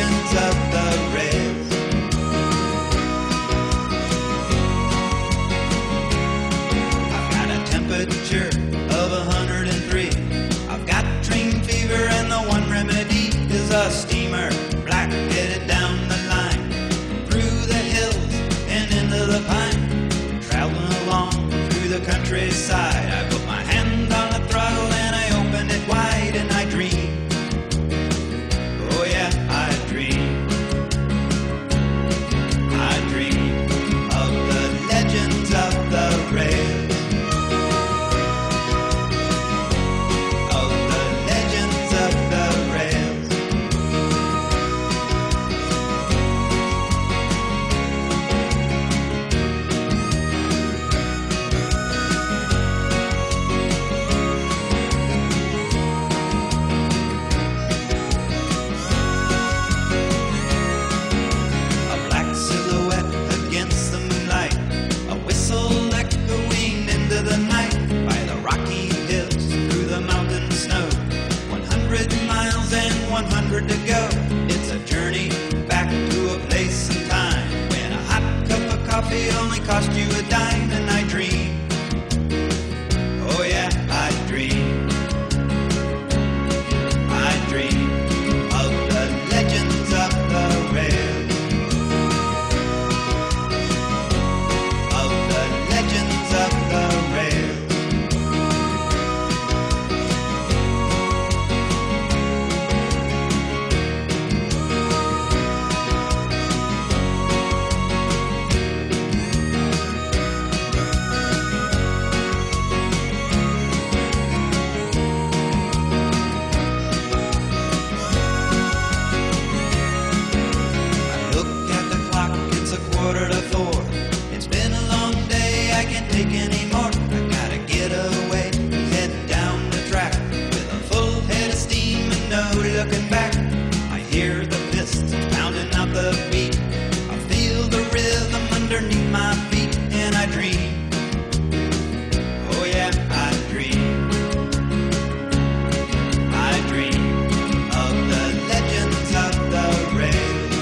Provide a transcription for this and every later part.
legends of the rails. I've got a temperature of 103. I've got train fever and the one remedy is a steamer, black headed down the line, through the hills and into the pine, traveling along through the countryside. I put my hand on the throttle and I open it wide and I dream. Oh yeah, I dream. I dream of the legends of the rails. Of the legends of the rails. A black silhouette against the moonlight, a whistle echoing into the night, by the rocky hills, through the mountain snow. 100 miles and 100 to go. It's a journey back to a place and time when a hot cup of coffee only cost you a dime, and I dream. Oh yeah, I dream. I dream of the legends of the rails. Of the legends of the rails. I look at the clock, it's 3:45. It's been a long day, I can't take any more. I gotta get away, head down the track with a full head of steam and no looking back. I hear the pistons pounding out the beat. I feel the rhythm underneath my feet, and I dream. Oh yeah, I dream. I dream of the legends of the rails.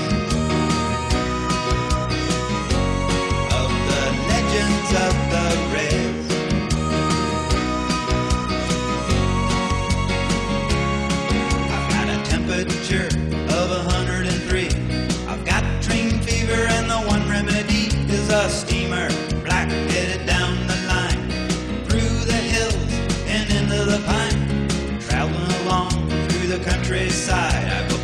Of the legends of the rails. I've got a temperature of 103. I've got train fever and the one remedy is a steamer, black headed down the line, through the hills and into the pine, traveling along through the countryside. I put